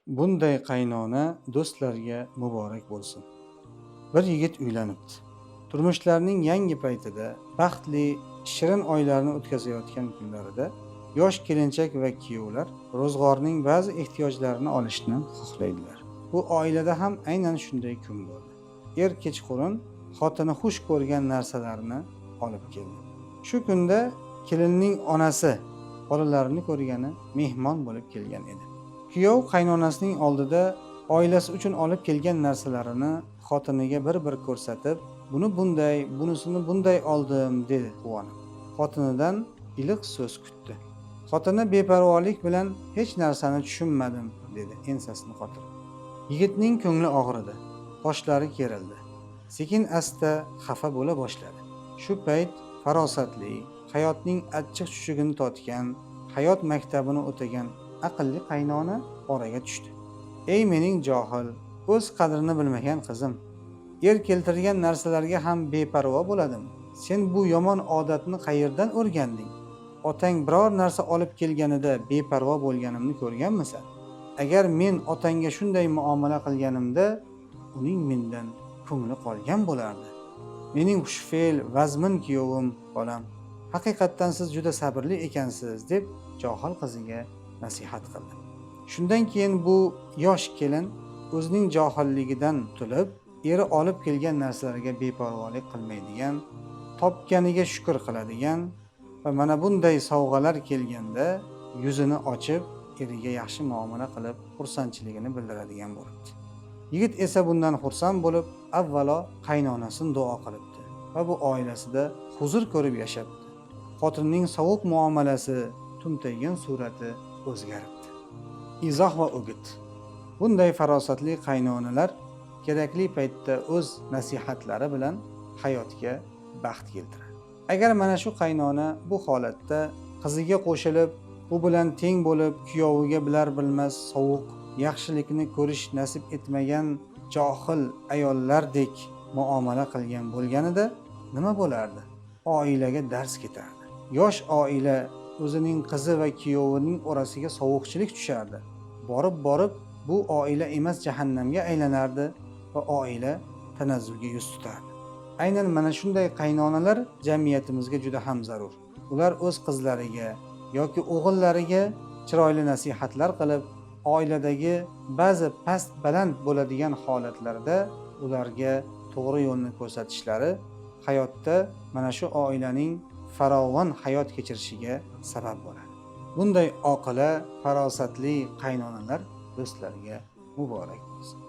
Bunday qaynona do'stlarga muborak bo'lsin. Bir yigit uylanibdi. Turmushlarining yangi paytida, baxtli, shirin oylarni o'tkazayotgan kunlarida yosh kelinchak va kuyovlar ro'zg'orning ba'zi ehtiyojlarini olishni xohlaydilar. Bu oilada ham aynan shunday kun bo'ldi. Er kechqurun xotini xush ko'rgan narsalarni olib keldi. Shu kunda kelinning onasi bolalarini ko'rgani mehmon bo'lib kelgan edi. Kuyov qaynonasining oldida oilasi uchun olib kelgan narsalarini xotiniga bir-bir ko'rsatib, buni bunday, bunisini bunday oldim dedi quvonib. Xotinidan iliq so'z kutdi. Xotini beparvolik bilan hech narsani tushunmadim dedi ensasini qotirib. Yigitning ko'ngli og'ridi, qoshlari kerildi. Sekin asta xafa bo'la boshladi. Shu payt farosatli, hayotning achchiq-chuchugini totgan, hayot maktabini o'tagan aqlli qaynona oraga tushdi. Ey mening johil, o'z qadrini bilmagan qizim, er keltirgan narsalarga ham beparvo bo'ladimi? Sen bu yomon odatni qayerdan o'rganding? Otang biror narsa olib kelganida beparvo bo'lganimni ko'rganmisan? Agar men otangga shunday muomala qilganimda, uning mendan ko'ngli qolgan bo'lardi. Mening xushfe'l, vazmin kuyovim, bolam, haqiqatdan siz juda sabrli ekansiz deb johil qiziga nasihat qildi. Shundan keyin bu yosh kelin o'zining johilligidan qutulib, eri olib kelgan narsalarga beparvolik qilmaydigan, topganiga shukr qiladigan va mana bunday sovg'alar kelganda yuzini ochib, eriga yaxshi muomala qilib, xursandchiligini bildiradigan bo'libdi. Yigit esa bundan xursand bo'lib, avvalo qaynonasini duo qilibdi va bu oilasida huzur ko'rib yashabdi. Xotinining sovuq muomalasi, tumtaygan surati o'zgaribdi. Izoh va o'git. Bunday farosatli qaynonalar kerakli paytda o'z nasihatlari bilan hayotga baxt keltiradi. Agar mana shu qaynona bu holatda qiziga qo'shilib, u bilan teng bo'lib, kuyoviga bilar bilmas sovuq, yaxshilikni ko'rish nasib etmagan johil ayollardek muomala qilgan bo'lganida nima bo'lardi? Oilaga dars ketardi. Yosh oila o'zining qizi va kuyovining orasiga sovuqchilik tushardi. Borib bu oila emas jahannamga aylanardi va oila tanazzulga yuz tutardi. Aynan mana shunday qaynonalar jamiyatimizga juda ham zarur. Ular o'z qizlariga yoki o'g'illariga chiroyli nasihatlar qilib, oiladagi ba'zi past baland bo'ladigan holatlarda ularga to'g'ri yo'lni ko'rsatishlari hayotda mana shu oilaning farovon hayot kechirishiga sabab bo'ladi. Bunday oqila, farosatli qaynonalar do'stlarga muborak bo'lsin.